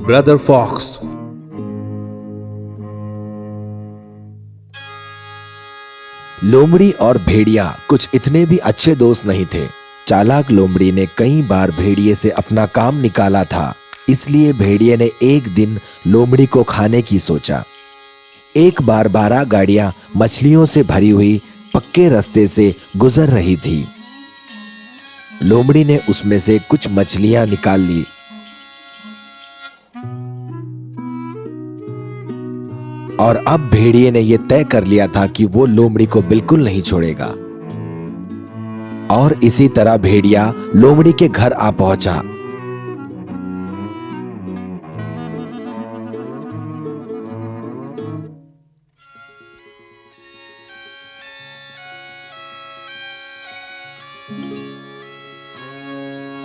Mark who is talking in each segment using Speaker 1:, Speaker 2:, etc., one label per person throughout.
Speaker 1: Brother fox.
Speaker 2: लोमड़ी और भेड़िया कुछ इतने भी अच्छे दोस्त नहीं थे। चालाक लोमड़ी ने कई बार भेड़िए से अपना काम निकाला था, इसलिए भेड़िए ने एक दिन लोमड़ी को खाने की सोचा। एक बार 12 गाड़ियां मछलियों से भरी हुई पक्के रास्ते से गुजर रही थी। लोमड़ी ने उसमें से कुछ मछलियां निकाल ली और अब भेड़िए ने यह तय कर लिया था कि वो लोमड़ी को बिल्कुल नहीं छोड़ेगा। और इसी तरह भेड़िया लोमड़ी के घर आ पहुंचा।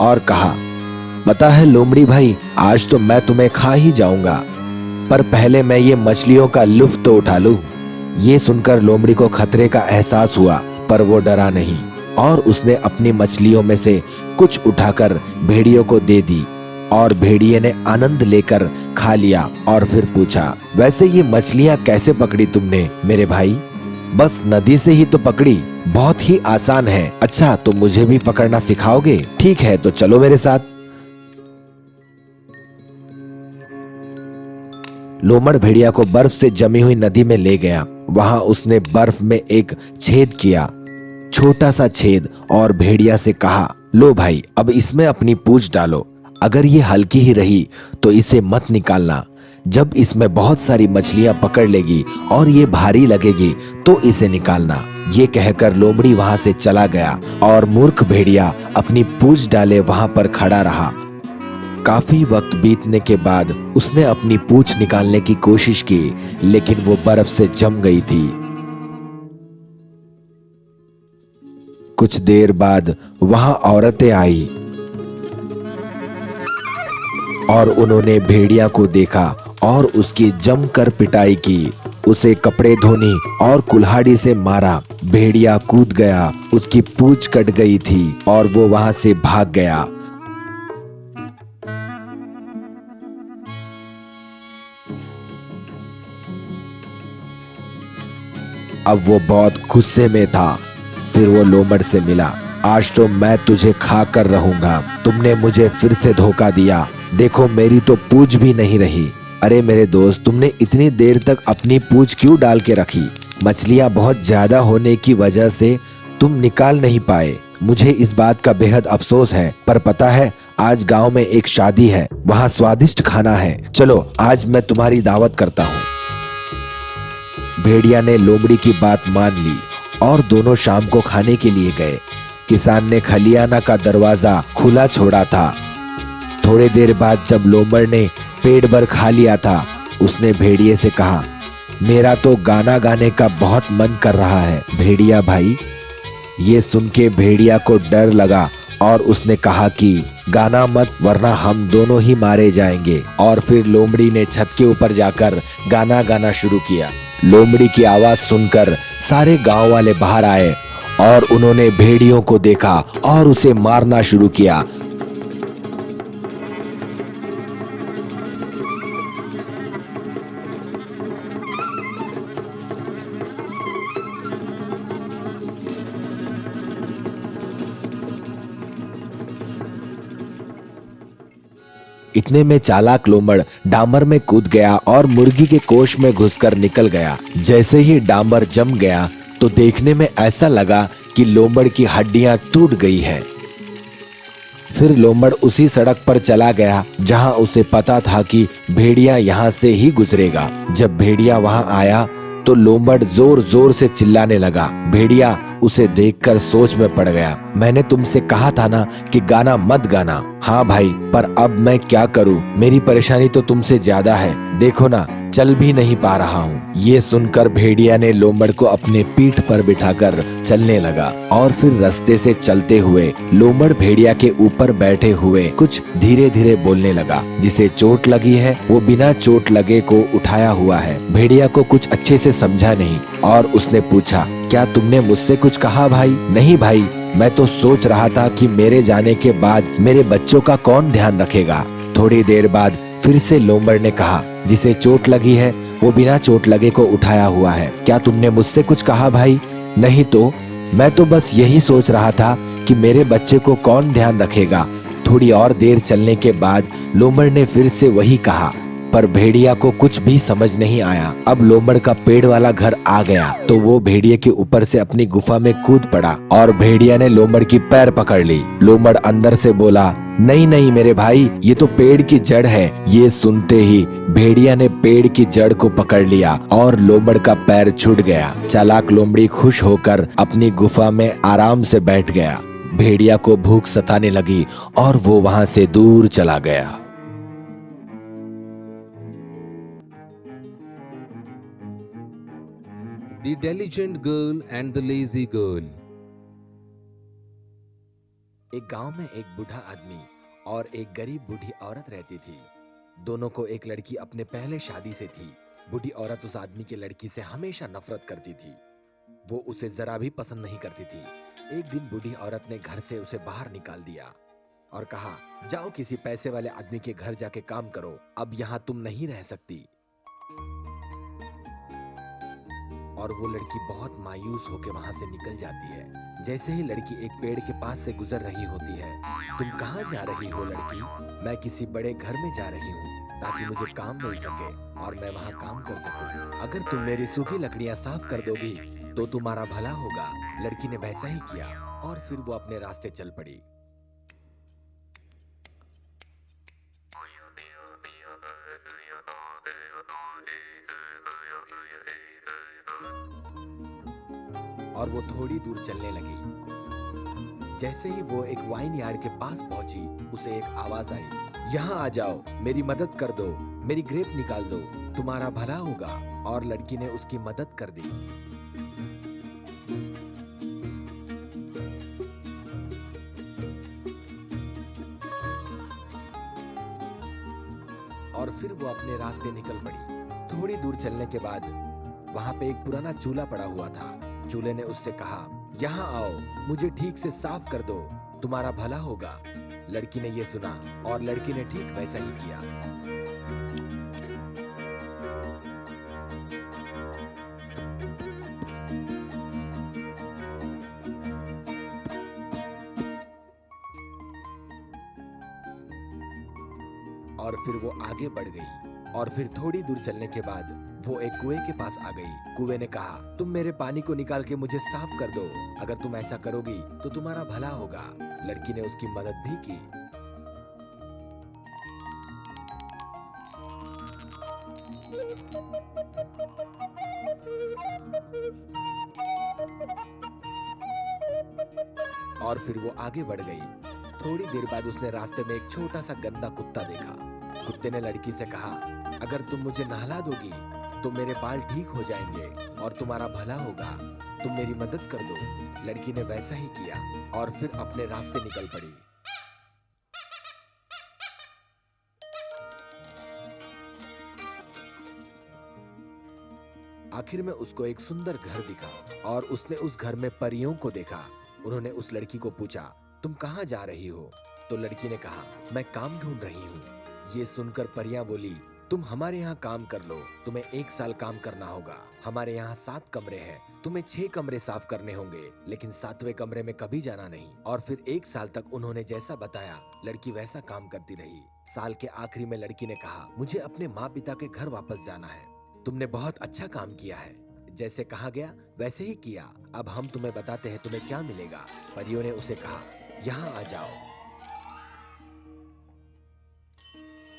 Speaker 2: और कहा, पता है लोमड़ी भाई, आज तो मैं तुम्हें खा ही जाऊंगा, पर पहले मैं ये मछलियों का लुत्फ तो उठा लूं। ये सुनकर लोमड़ी को खतरे का एहसास हुआ, पर वो डरा नहीं और उसने अपनी मछलियों में से कुछ उठाकर भेड़ियों को दे दी और भेड़िए ने आनंद लेकर खा लिया और फिर पूछा, वैसे ये मछलियां कैसे पकड़ी तुमने मेरे भाई? बस नदी से ही तो पकड़ी, बहुत ही आसान है। अच्छा, तो मुझे भी पकड़ना सिखाओगे? ठीक है, तो चलो मेरे साथ। लोमड़ भेड़िया को बर्फ से जमी हुई नदी में ले गया। वहां उसने बर्फ में एक छेद किया, छोटा सा छेद, और भेड़िया से कहा, लो भाई, अब इसमें अपनी पूंछ डालो। अगर ये हल्की ही रही तो इसे मत निकालना। जब इसमें बहुत सारी मछलियां पकड़ लेगी और ये भारी लगेगी तो इसे निकालना। ये कहकर लोमड़ी वहां से चला गया और मूर्ख भेड़िया अपनी पूंछ डाले वहां पर खड़ा रहा। काफी वक्त बीतने के बाद उसने अपनी पूंछ निकालने की कोशिश की, लेकिन वो बर्फ से जम गई थी। कुछ देर बाद वहां औरतें आई और उन्होंने भेड़िया को देखा और उसकी जमकर पिटाई की। उसे कपड़े धोनी और कुल्हाड़ी से मारा। भेड़िया कूद गया, उसकी पूंछ कट गई थी और वो वहां से भाग गया। अब वो बहुत गुस्से में था। फिर वो लोमड़ से मिला। आज तो मैं तुझे खा कर रहूंगा, तुमने मुझे फिर से धोखा दिया। देखो, मेरी तो पूंछ भी नहीं रही। अरे मेरे दोस्त, तुमने इतनी देर तक अपनी पूंछ क्यों डाल के रखी? मछलियां बहुत ज्यादा होने की वजह से तुम निकाल नहीं पाए। मुझे इस बात का बेहद अफसोस है, पर पता है, आज गांव में एक शादी है, वहां स्वादिष्ट खाना है। चलो, आज मैं तुम्हारी दावत करता हूँ। भेड़िया ने लोमड़ी की बात मान ली और दोनों शाम को खाने के लिए गए। किसान ने खलियाना का दरवाजा खुला छोड़ा था। थोड़ी देर बाद जब लोमड़ ने पेट भर खा लिया था, उसने भेड़िए से कहा, मेरा तो गाना गाने का बहुत मन कर रहा है भेड़िया भाई। ये सुन के भेड़िया को डर लगा और उसने कहा कि गाना मत, वरना हम दोनों ही मारे जाएंगे। और फिर लोमड़ी ने छत के ऊपर जाकर गाना गाना शुरू किया। लोमड़ी की आवाज सुनकर सारे गांव वाले बाहर आए और उन्होंने भेड़ियों को देखा और उसे मारना शुरू किया। इतने में चालाक लोमड़ डामर में कूद गया और मुर्गी के कोष में घुसकर निकल गया। जैसे ही डामर जम गया तो देखने में ऐसा लगा कि लोमड़ की हड्डियां टूट गई है। फिर लोमड़ उसी सड़क पर चला गया जहां उसे पता था कि भेड़िया यहां से ही गुजरेगा। जब भेड़िया वहां आया तो लोमड़ जोर जोर से चिल्लाने लगा। भेड़िया उसे देखकर सोच में पड़ गया। मैंने तुमसे कहा था ना कि गाना मत गाना। हाँ भाई, पर अब मैं क्या करूं? मेरी परेशानी तो तुमसे ज्यादा है। देखो ना, चल भी नहीं पा रहा हूँ। ये सुनकर भेड़िया ने लोमड़ को अपने पीठ पर बिठाकर चलने लगा और फिर रास्ते से चलते हुए लोमड़ भेड़िया के ऊपर बैठे हुए कुछ धीरे धीरे बोलने लगा। जिसे चोट लगी है वो बिना चोट लगे को उठाया हुआ है। भेड़िया को कुछ अच्छे से समझा नहीं और उसने पूछा, क्या तुमने मुझसे कुछ कहा भाई? नहीं भाई, मैं तो सोच रहा था कि मेरे जाने के बाद मेरे बच्चों का कौन ध्यान रखेगा। थोड़ी देर बाद फिर से लोमड़ ने कहा, जिसे चोट लगी है वो बिना चोट लगे को उठाया हुआ है। क्या तुमने मुझसे कुछ कहा भाई? नहीं तो मैं तो बस यही सोच रहा था कि मेरे बच्चे को कौन ध्यान रखेगा। थोड़ी और देर चलने के बाद लोमड़ ने फिर से वही कहा, पर भेड़िया को कुछ भी समझ नहीं आया। अब लोमड़ का पेड़ वाला घर आ गया तो वो भेड़िए के ऊपर से अपनी गुफा में कूद पड़ा और भेड़िया ने लोमड़ की पैर पकड़ ली। लोमड़ अंदर से बोला, नहीं नहीं मेरे भाई, ये तो पेड़ की जड़ है। ये सुनते ही भेड़िया ने पेड़ की जड़ को पकड़ लिया और लोमड़ का पैर छूट गया। चालाक लोमड़ी खुश होकर अपनी गुफा में आराम से बैठ गया। भेड़िया को भूख सताने लगी और वो वहां से दूर चला गया।
Speaker 1: The Diligent Girl and the Lazy Girl।
Speaker 2: एक गांव में एक बूढ़ा आदमी और एक गरीब बूढ़ी औरत रहती थी। दोनों को एक लड़की अपने पहले शादी से थी। बूढ़ी औरत उस आदमी की लड़की से हमेशा नफरत करती थी। वो उसे जरा भी पसंद नहीं करती थी। एक दिन बूढ़ी औरत ने घर से उसे बाहर निकाल दिया और कहा, जाओ किसी पैसे वाले आदमी के घर जाके काम करो, अब यहाँ तुम नहीं रह सकती। और वो लड़की बहुत मायूस होकर वहां से निकल जाती है। जैसे ही लड़की एक पेड़ के पास से गुजर रही होती है, तुम कहाँ जा रही हो लड़की? मैं किसी बड़े घर में जा रही हूँ ताकि मुझे काम मिल सके और मैं वहाँ काम कर सकूं। अगर तुम मेरी सूखी लकड़ियाँ साफ कर दोगी तो तुम्हारा भला होगा। लड़की ने वैसा ही किया और फिर वो अपने रास्ते चल पड़ी। और वो थोड़ी दूर चलने लगी। जैसे ही वो एक वाइन यार्ड के पास पहुंची, उसे एक आवाज आई, यहाँ आ जाओ, मेरी मदद कर दो, मेरी ग्रेप निकाल दो, तुम्हारा भला होगा। और लड़की ने उसकी मदद कर दी। और फिर वो अपने रास्ते निकल पड़ी। थोड़ी दूर चलने के बाद वहां पे एक पुराना चूल्हा पड़ा हुआ था। चूल्हे ने उससे कहा, यहाँ आओ, मुझे ठीक से साफ कर दो, तुम्हारा भला होगा। लड़की ने ये सुना और लड़की ने ठीक वैसा ही किया। और फिर वो आगे बढ़ गई और फिर थोड़ी दूर चलने के बाद वो एक कुएं के पास आ गई। कुएं ने कहा, तुम मेरे पानी को निकाल के मुझे साफ कर दो, अगर तुम ऐसा करोगी तो तुम्हारा भला होगा। लड़की ने उसकी मदद भी की। और फिर वो आगे बढ़ गई। थोड़ी देर बाद उसने रास्ते में एक छोटा सा गंदा कुत्ता देखा। कुत्ते ने लड़की से कहा, अगर तुम मुझे नहला दोगी तो मेरे बाल ठीक हो जाएंगे और तुम्हारा भला होगा, तुम मेरी मदद कर दो। लड़की ने वैसा ही किया और फिर अपने रास्ते निकल पड़ी। आखिर में उसको एक सुंदर घर दिखा और उसने उस घर में परियों को देखा। उन्होंने उस लड़की को पूछा, तुम कहाँ जा रही हो? तो लड़की ने कहा, मैं काम ढूंढ रही हूँ। ये सुनकर परियां बोली, तुम हमारे यहाँ काम कर लो, तुम्हें 1 साल काम करना होगा। हमारे यहाँ 7 कमरे हैं, तुम्हें 6 कमरे साफ करने होंगे, लेकिन 7वें कमरे में कभी जाना नहीं। और फिर 1 साल तक उन्होंने जैसा बताया लड़की वैसा काम करती रही। साल के आखिरी में लड़की ने कहा, मुझे अपने माँ पिता के घर वापस जाना है। तुमने बहुत अच्छा काम किया है, जैसे कहा गया वैसे ही किया। अब हम तुम्हें बताते हैं तुम्हें क्या मिलेगा। परियों ने उसे कहा, यहाँ आ जाओ।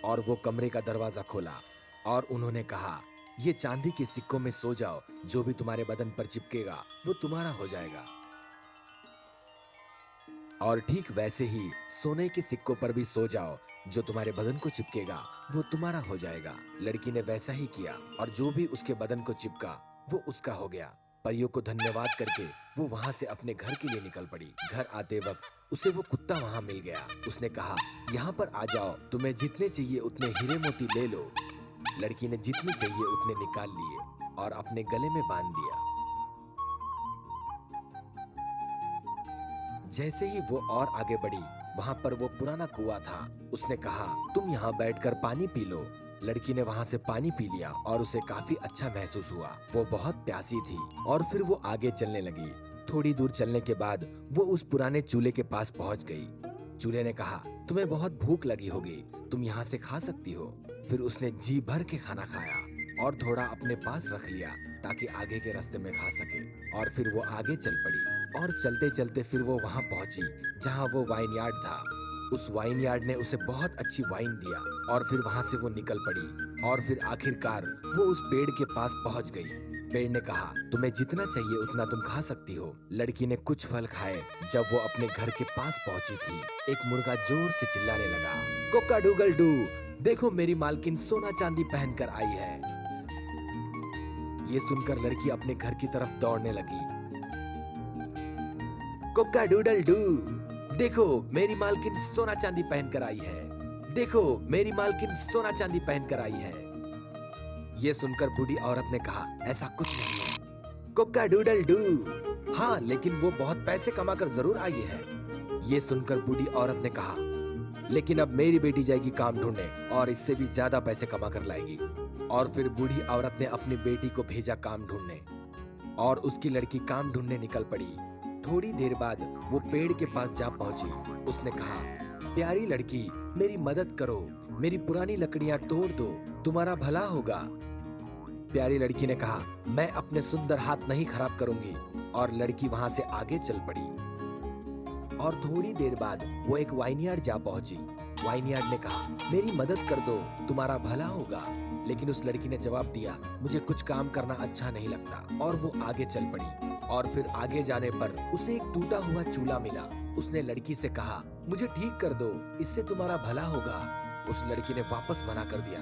Speaker 2: और वो कमरे का दरवाजा खोला और उन्होंने कहा, ये चांदी के सिक्कों में सो जाओ, जो भी तुम्हारे बदन पर चिपकेगा वो तुम्हारा हो जाएगा। और ठीक वैसे ही सोने के सिक्कों पर भी सो जाओ, जो तुम्हारे बदन को चिपकेगा वो तुम्हारा हो जाएगा। लड़की ने वैसा ही किया और जो भी उसके बदन को चिपका वो उसका हो गया। परियों को धन्यवाद करके वो वहां से अपने घर के लिए निकल पड़ी। घर आते वक्त उसे वो कुत्ता वहां मिल गया। उसने कहा, यहाँ पर आ जाओ, तुम्हें जितने चाहिए उतने हीरे मोती ले लो। लड़की ने जितने चाहिए उतने निकाल लिए और अपने गले में बांध दिया। जैसे ही वो और आगे बढ़ी, वहाँ पर वो पुराना कुआं था। उसने कहा, तुम यहाँ बैठकर पानी पी लो। लड़की ने वहाँ से पानी पी लिया और उसे काफी अच्छा महसूस हुआ। वो बहुत प्यासी थी और फिर वो आगे चलने लगी। थोड़ी दूर चलने के बाद वो उस पुराने चूल्हे के पास पहुंच गई। चूल्हे ने कहा, तुम्हें बहुत भूख लगी होगी, तुम यहाँ से खा सकती हो। फिर उसने जी भर के खाना खाया और थोड़ा अपने पास रख लिया ताकि आगे के रास्ते में खा सके। और फिर वो आगे चल पड़ी और चलते चलते फिर वो वहाँ पहुंची जहाँ वो वाइन यार्ड था। उस वाइन यार्ड ने उसे बहुत अच्छी वाइन दिया और फिर वहाँ से वो निकल पड़ी और फिर आखिरकार वो उस पेड़ के पास पहुंच गई। पेड़ ने कहा, तुम्हें जितना चाहिए उतना तुम खा सकती हो। लड़की ने कुछ फल खाए। जब वो अपने घर के पास पहुंची थी, एक मुर्गा जोर से चिल्लाने लगा, कोका डूगल डू, देखो मेरी मालकिन सोना चांदी पहनकर आई है। ये सुनकर लड़की अपने घर की तरफ दौड़ने लगी। कोका डूडल डू, देखो मेरी मालकिन सोना चांदी पहनकर आई है। देखो मेरी मालकिन सोना चांदी पहनकर आई है। ये सुनकर बूढ़ी औरत ने कहा, ऐसा कुछ नहीं है। कोका डूडल डू, हाँ लेकिन वो बहुत पैसे कमाकर जरूर आई है। ये सुनकर बूढ़ी औरत ने कहा, लेकिन अब मेरी बेटी जाएगी काम ढूंढने और इससे भी ज्यादा पैसे कमा कर लाएगी। और फिर बूढ़ी औरत ने अपनी बेटी को भेजा काम ढूंढने और उसकी लड़की काम ढूंढने निकल पड़ी। थोड़ी देर बाद वो पेड़ के पास जा पहुंची। उसने कहा, प्यारी लड़की, मेरी मदद करो, मेरी पुरानी लकड़ियां तोड़ दो, तुम्हारा भला होगा। प्यारी लड़की ने कहा, मैं अपने सुंदर हाथ नहीं खराब करूंगी। और लड़की वहां से आगे चल पड़ी। और थोड़ी देर बाद वो एक वाइनयार्ड जा पहुंची। वाइनयार्ड ने कहा, मेरी मदद कर दो, तुम्हारा भला होगा। लेकिन उस लड़की ने जवाब दिया, मुझे कुछ काम करना अच्छा नहीं लगता। और वो आगे चल पड़ी। और फिर आगे जाने पर उसे एक टूटा हुआ चूल्हा मिला। उसने लड़की से कहा, मुझे ठीक कर दो, इससे तुम्हारा भला होगा। उस लड़की ने वापस मना कर दिया।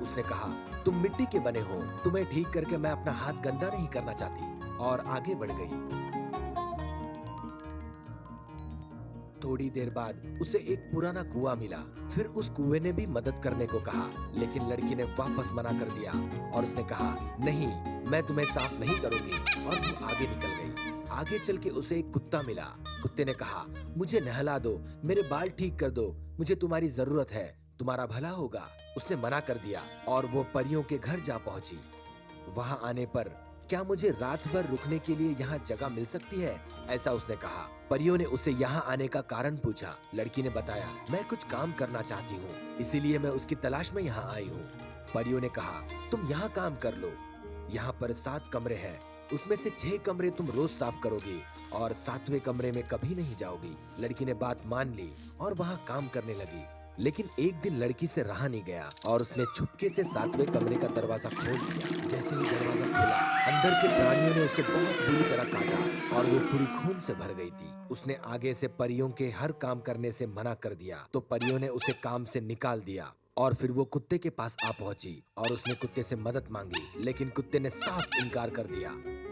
Speaker 2: उसने कहा, तुम मिट्टी के बने हो, तुम्हें ठीक करके मैं अपना हाथ गंदा नहीं करना चाहती। और आगे बढ़ गई। थोड़ी देर बाद उसे एक पुराना कुआं मिला। फिर उस कुएं ने भी मदद करने को कहा, लेकिन लड़की ने वापस मना कर दिया और उसने कहा, नहीं, मैं तुम्हें साफ नहीं करूंगी। और वो आगे निकल गई। आगे चल के उसे एक कुत्ता मिला। कुत्ते ने कहा, मुझे नहला दो, मेरे बाल ठीक कर दो, मुझे तुम्हारी जरूरत है, तुम्हारा भला होगा। उसने मना कर दिया और वो परियों के घर जा पहुंची। वहां आने पर, क्या मुझे रात भर रुकने के लिए यहाँ जगह मिल सकती है, ऐसा उसने कहा। परियों ने उसे यहाँ आने का कारण पूछा। लड़की ने बताया, मैं कुछ काम करना चाहती हूँ, इसीलिए मैं उसकी तलाश में यहाँ आई हूँ। परियों ने कहा, तुम यहाँ काम कर लो, यहाँ पर 7 कमरे हैं, उसमें से 6 कमरे तुम रोज साफ करोगी और 7वें कमरे में कभी नहीं जाओगी। लड़की ने बात मान ली और वहाँ काम करने लगी। लेकिन एक दिन लड़की से रहा नहीं गया और उसने छुपके से 7वें कमरे का दरवाजा खोल दिया। जैसे ही दरवाजा खुला, अंदर के प्राणियों ने उसे बहुत बुरी तरह काटा और वो पूरी खून से भर गई थी। उसने आगे से परियों के हर काम करने से मना कर दिया, तो परियों ने उसे काम से निकाल दिया। और फिर वो कुत्ते के पास आ पहुंची और उसने कुत्ते से मदद मांगी, लेकिन कुत्ते ने साफ इनकार कर दिया।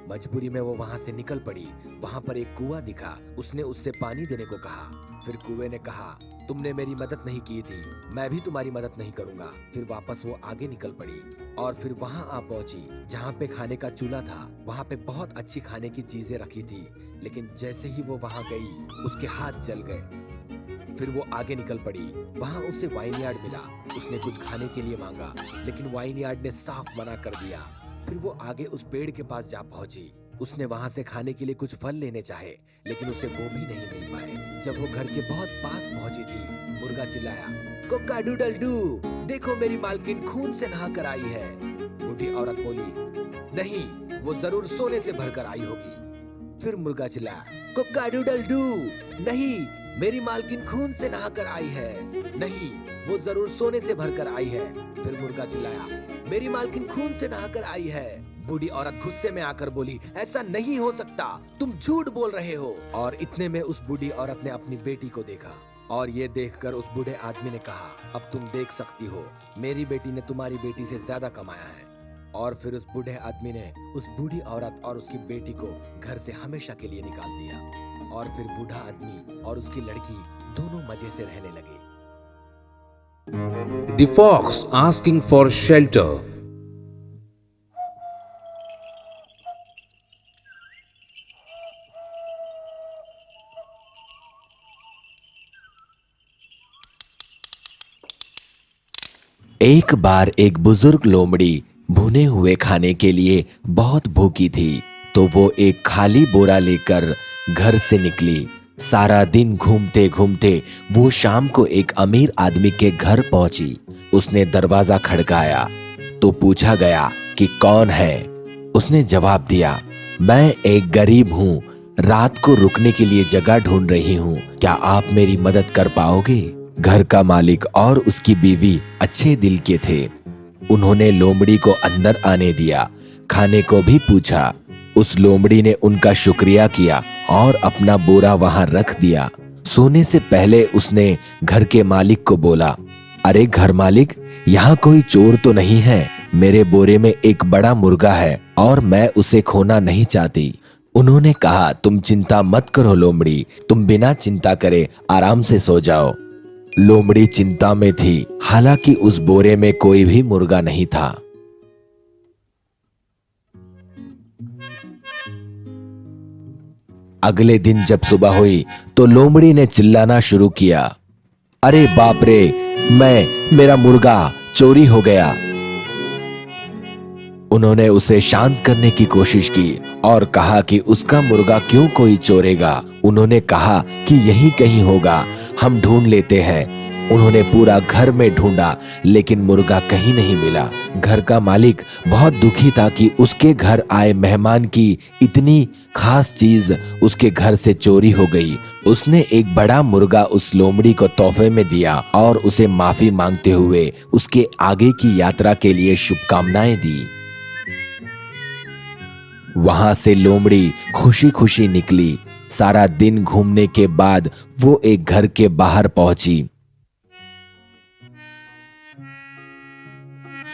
Speaker 2: मजबूरी में वो वहां से निकल पड़ी। वहां पर एक कुआं दिखा। उसने उससे पानी देने को कहा। फिर कुएं ने कहा, तुमने मेरी मदद नहीं की थी, मैं भी तुम्हारी मदद नहीं करूंगा। फिर वापस वो आगे निकल पड़ी और फिर वहां आ पहुंची जहां पे खाने का चूल्हा था। वहां पे बहुत अच्छी खाने की चीजें रखी थी, लेकिन जैसे ही वो वहां गई, उसके हाथ जल गए। फिर वो आगे निकल पड़ी। वहां उसे वाइन यार्ड मिला। उसने कुछ खाने के लिए मांगा, लेकिन वाइन यार्ड ने साफ मना कर दिया। फिर वो आगे उस पेड़ के पास जा पहुंची। उसने वहां से खाने के लिए कुछ फल लेने चाहे, लेकिन उसे वो भी नहीं मिल पाए। जब वो घर के बहुत पास पहुंची थी, मुर्गा चिल्लाया, कोका डूडल डू, देखो मेरी मालकिन खून से नहा कर आई है। बूढ़ी औरत बोली, नहीं, वो जरूर सोने से भरकर आई होगी। फिर मुर्गा चिल्लाया, कोका डूडल डू, नहीं, मेरी मालकिन खून से नहाकर आई है। नहीं, वो जरूर सोने से भरकर आई है। फिर मुर्गा चिल्लाया, मेरी मालकिन खून से नहाकर आई है। बूढ़ी औरत गुस्से में आकर बोली, ऐसा नहीं हो सकता, तुम झूठ बोल रहे हो। और इतने में उस बूढ़ी औरत ने अपनी बेटी को देखा और ये देखकर उस बूढ़े आदमी ने कहा, अब तुम देख सकती हो, मेरी बेटी ने तुम्हारी बेटी से ज्यादा कमाया है। और फिर उस बूढ़े आदमी ने उस बूढ़ी औरत और उसकी बेटी को घर से हमेशा के लिए निकाल दिया। और फिर बूढ़ा आदमी और उसकी लड़की दोनों मजे से रहने लगे।
Speaker 1: The fox asking for shelter.
Speaker 2: एक बार एक बुजुर्ग लोमड़ी भुने हुए खाने के लिए बहुत भूखी थी, तो वो एक खाली बोरा लेकर घर से निकली। सारा दिन घूमते घूमते वो शाम को एक अमीर आदमी के घर पहुंची। उसने दरवाजा खड़काया तो पूछा गया कि कौन है। उसने जवाब दिया, मैं एक गरीब हूँ, रात को रुकने के लिए जगह ढूंढ रही हूँ, क्या आप मेरी मदद कर पाओगे? घर का मालिक और उसकी बीवी अच्छे दिल के थे। उन्होंने लोमड़ी को अंदर आने दिया, खाने को भी पूछा। उस लोमड़ी ने उनका शुक्रिया किया और अपना बोरा वहां रख दिया। सोने से पहले उसने घर के मालिक को बोला, अरे घर मालिक, यहाँ कोई चोर तो नहीं है? मेरे बोरे में एक बड़ा मुर्गा है और मैं उसे खोना नहीं चाहती। उन्होंने कहा, तुम चिंता मत करो लोमड़ी, तुम बिना चिंता करे आराम से सो जाओ। लोमड़ी चिंता में थी, हालांकि उस बोरे में कोई भी मुर्गा नहीं था। अगले दिन जब सुबह हुई तो लोमड़ी ने चिल्लाना शुरू किया, अरे बाप रे, मेरा मुर्गा चोरी हो गया। उन्होंने उसे शांत करने की कोशिश की और कहा कि उसका मुर्गा क्यों कोई चोरेगा। उन्होंने कहा कि यही कहीं होगा, हम ढूंढ लेते हैं। उन्होंने पूरा घर में ढूंढा लेकिन मुर्गा कहीं नहीं मिला। घर का मालिक बहुत दुखी था कि उसके घर आए मेहमान की इतनी खास चीज उसके घर से चोरी हो गई। उसने एक बड़ा मुर्गा उस लोमड़ी को तोहफे में दिया और उसे माफी मांगते हुए उसके आगे की यात्रा के लिए शुभकामनाएं दी। वहां से लोमड़ी खुशी खुशी निकली। सारा दिन घूमने के बाद वो एक घर के बाहर पहुंची।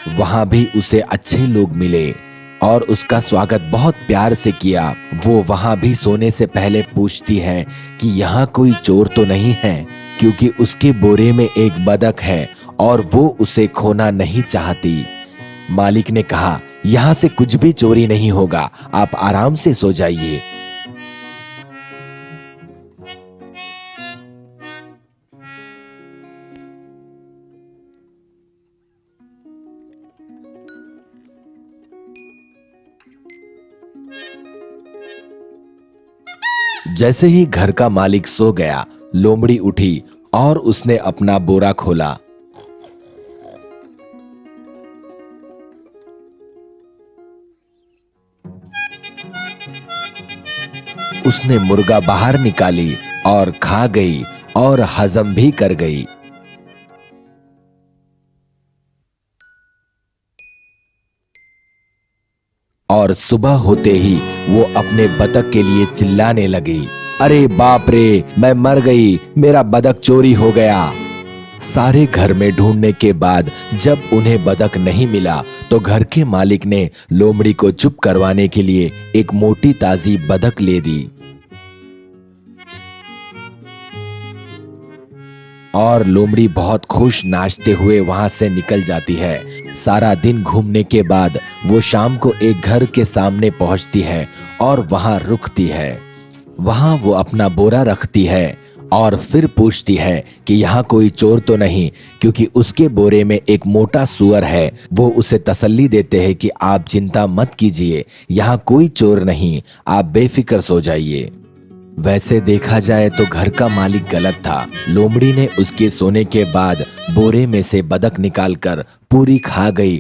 Speaker 2: वहां भी उसे अच्छे लोग मिले और उसका स्वागत बहुत प्यार से किया। वो वहां भी सोने से पहले पूछती है कि यहाँ कोई चोर तो नहीं है, क्योंकि उसके बोरे में एक बतख है और वो उसे खोना नहीं चाहती। मालिक ने कहा, यहाँ से कुछ भी चोरी नहीं होगा, आप आराम से सो जाइए। जैसे ही घर का मालिक सो गया, लोमड़ी उठी और उसने अपना बोरा खोला। उसने मुर्गा बाहर निकाली और खा गई और हजम भी कर गई। और सुबह होते ही वो अपने बतख के लिए चिल्लाने लगी, अरे बाप रे, मैं मर गई, मेरा बतख चोरी हो गया। सारे घर में ढूंढने के बाद जब उन्हें बतख नहीं मिला तो घर के मालिक ने लोमड़ी को चुप करवाने के लिए एक मोटी ताजी बतख ले दी और लोमड़ी बहुत खुश नाचते हुए वहां से निकल जाती है। सारा दिन घूमने के बाद वो शाम को एक घर के सामने पहुंचती है और वहां रुकती है। वहां वो अपना बोरा रखती है और फिर पूछती है कि यहाँ कोई चोर तो नहीं, क्योंकि उसके बोरे में एक मोटा सुअर है। वो उसे तसल्ली देते हैं कि आप चिंता मत कीजिए, यहाँ कोई चोर नहीं, आप बेफिक्र सो जाइए। वैसे देखा जाए तो घर का मालिक गलत था। लोमड़ी ने उसके सोने के बाद बोरे में से बतख निकालकर पूरी खा गई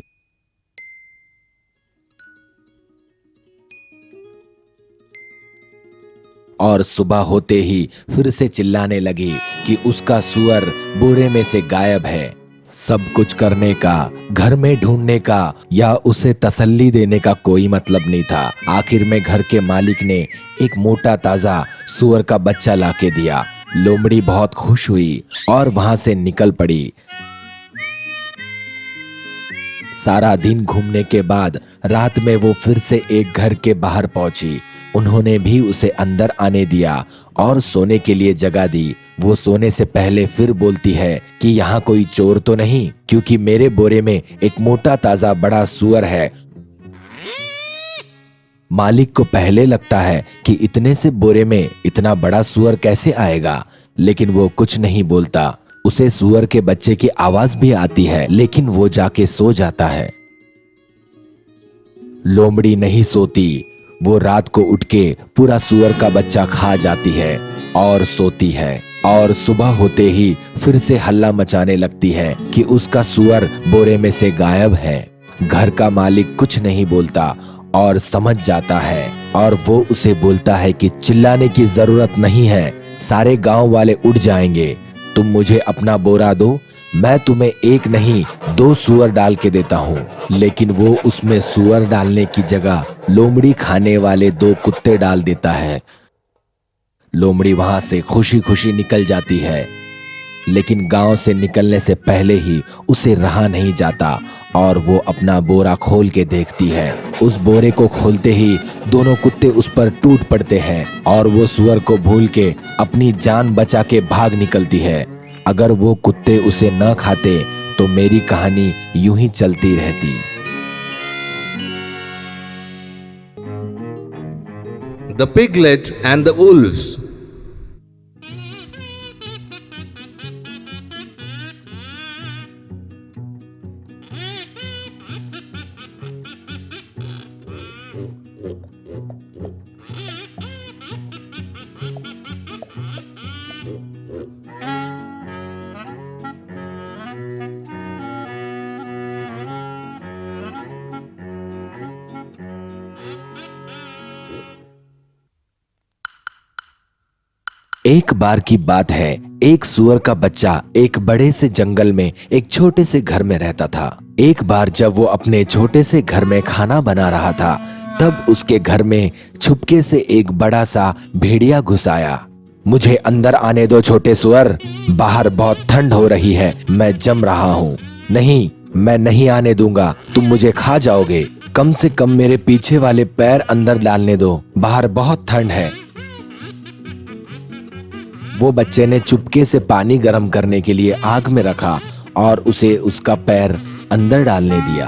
Speaker 2: और सुबह होते ही फिर से चिल्लाने लगी कि उसका सुअर बोरे में से गायब है। सब कुछ करने का, घर में ढूंढने का या उसे तसल्ली देने का कोई मतलब नहीं था। आखिर में घर के मालिक ने एक मोटा ताजा सुअर का बच्चा लाके दिया। लोमड़ी बहुत खुश हुई और वहां से निकल पड़ी। सारा दिन घूमने के बाद रात में वो फिर से एक घर के बाहर पहुंची। उन्होंने भी उसे अंदर आने दिया और सोने के लिए जगह दी। वो सोने से पहले फिर बोलती है कि यहाँ कोई चोर तो नहीं, क्योंकि मेरे बोरे में एक मोटा ताजा बड़ा सुअर है। मालिक को पहले लगता है कि इतने से बोरे में इतना बड़ा सुअर कैसे आएगा, लेकिन वो कुछ नहीं बोलता। उसे सुअर के बच्चे की आवाज भी आती है, लेकिन वो जाके सो जाता है। लोमड़ी नहीं सोती। वो रात को उठ के पूरा सुअर का बच्चा खा जाती है और सोती है, और सुबह होते ही फिर से हल्ला मचाने लगती है कि उसका सुअर बोरे में से गायब है। घर का मालिक कुछ नहीं बोलता और समझ जाता है, और वो उसे बोलता है कि चिल्लाने की जरूरत नहीं है, सारे गांव वाले उठ जाएंगे। तुम मुझे अपना बोरा दो, मैं तुम्हें एक नहीं 2 सुअर डाल के देता हूँ। लेकिन वो उसमें सुअर डालने की जगह लोमड़ी खाने वाले 2 कुत्ते डाल देता है। लोमड़ी वहां से खुशी खुशी निकल जाती है, लेकिन गांव से निकलने से पहले ही उसे रहा नहीं जाता और वो अपना बोरा खोल के देखती है। उस बोरे को खोलते ही दोनों कुत्ते उस पर टूट पड़ते हैं और वो सुअर को भूल के अपनी जान बचा के भाग निकलती है। अगर वो कुत्ते उसे न खाते तो मेरी कहानी यूं ही चलती रहती।
Speaker 1: The Piglet and the Wolves.
Speaker 2: एक बार की बात है, एक सुअर का बच्चा एक बड़े से जंगल में एक छोटे से घर में रहता था। एक बार जब वो अपने छोटे से घर में खाना बना रहा था, तब उसके घर में छुपके से एक बड़ा सा भेड़िया घुस आया। मुझे अंदर आने दो छोटे सुअर, बाहर बहुत ठंड हो रही है, मैं जम रहा हूँ। नहीं, मैं नहीं आने दूंगा, तुम मुझे खा जाओगे। कम से कम मेरे पीछे वाले पैर अंदर डालने दो, बाहर बहुत ठंड है। वो बच्चे ने चुपके से पानी गर्म करने के लिए आग में रखा और उसे उसका पैर अंदर डालने दिया।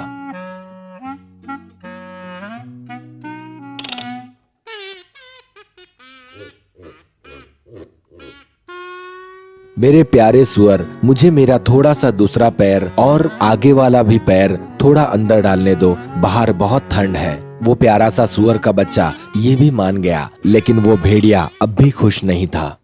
Speaker 2: मेरे प्यारे सुअर, मुझे मेरा थोड़ा सा दूसरा पैर और आगे वाला भी पैर थोड़ा अंदर डालने दो, बाहर बहुत ठंड है। वो प्यारा सा सुअर का बच्चा ये भी मान गया, लेकिन वो भेड़िया अब भी खुश नहीं था।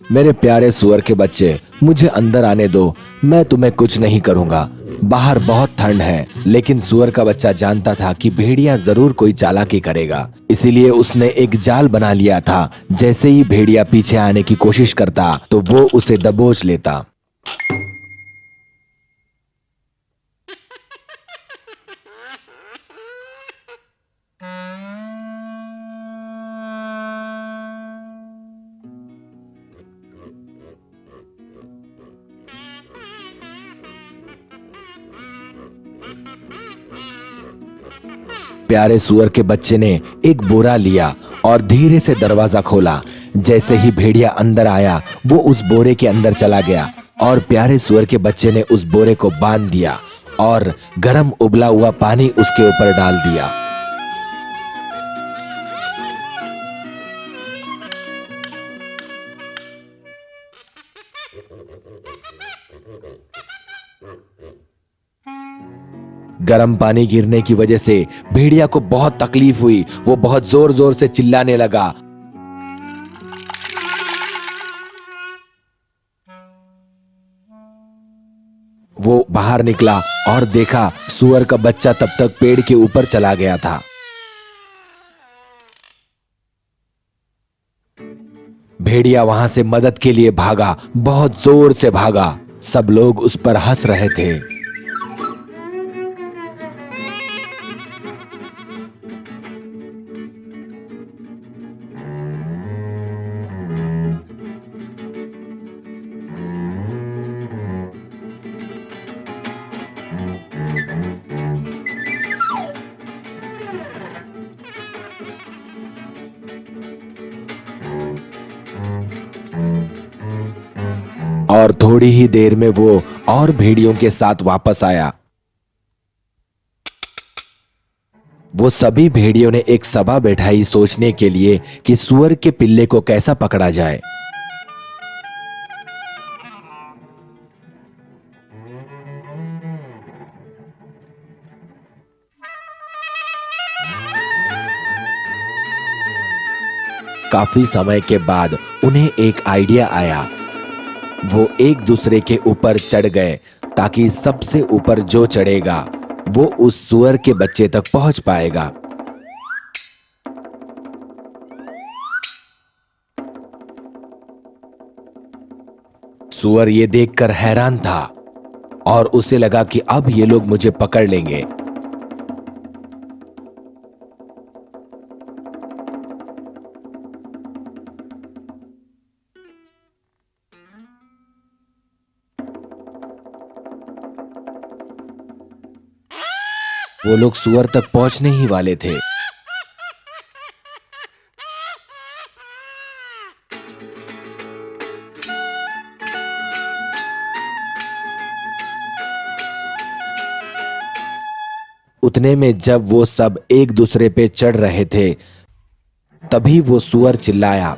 Speaker 2: मेरे प्यारे सुअर के बच्चे, मुझे अंदर आने दो, मैं तुम्हें कुछ नहीं करूंगा, बाहर बहुत ठंड है। लेकिन सुअर का बच्चा जानता था कि भेड़िया जरूर कोई चालाकी करेगा, इसीलिए उसने एक जाल बना लिया था। जैसे ही भेड़िया पीछे आने की कोशिश करता तो वो उसे दबोच लेता। प्यारे सुअर के बच्चे ने एक बोरा लिया और धीरे से दरवाजा खोला। जैसे ही भेड़िया अंदर आया, वो उस बोरे के अंदर चला गया और प्यारे सुअर के बच्चे ने उस बोरे को बांध दिया और गरम उबला हुआ पानी उसके ऊपर डाल दिया। गर्म पानी गिरने की वजह से भेड़िया को बहुत तकलीफ हुई। वो बहुत जोर जोर से चिल्लाने लगा। वो बाहर निकला और देखा सुअर का बच्चा तब तक पेड़ के ऊपर चला गया था। भेड़िया वहां से मदद के लिए भागा, बहुत जोर से भागा। सब लोग उस पर हंस रहे थे। और थोड़ी ही देर में वो और भेड़ियों के साथ वापस आया। वो सभी भेड़ियों ने एक सभा बैठाई सोचने के लिए कि सुअर के पिल्ले को कैसा पकड़ा जाए। काफी समय के बाद उन्हें एक आइडिया आया। वो एक दूसरे के ऊपर चढ़ गए ताकि सबसे ऊपर जो चढ़ेगा वो उस सुअर के बच्चे तक पहुंच पाएगा। सुअर ये देखकर हैरान था और उसे लगा कि अब ये लोग मुझे पकड़ लेंगे। वो लोग सुअर तक पहुंचने ही वाले थे। उतने में जब वो सब एक दूसरे पे चढ़ रहे थे तभी वो सुअर चिल्लाया,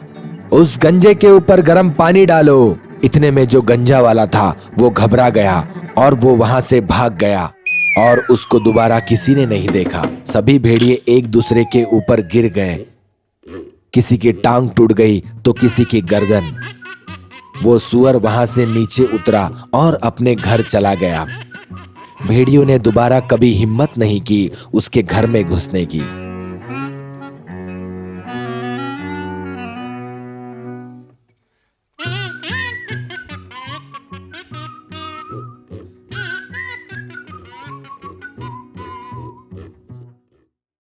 Speaker 2: उस गंजे के ऊपर गर्म पानी डालो। इतने में जो गंजा वाला था वो घबरा गया और वो वहां से भाग गया और उसको दोबारा किसी ने नहीं देखा। सभी भेड़िए एक दूसरे के ऊपर गिर गए। किसी की टांग टूट गई तो किसी की गर्दन। वो सुअर वहां से नीचे उतरा और अपने घर चला गया। भेड़ियों ने दोबारा कभी हिम्मत नहीं की उसके घर में घुसने की।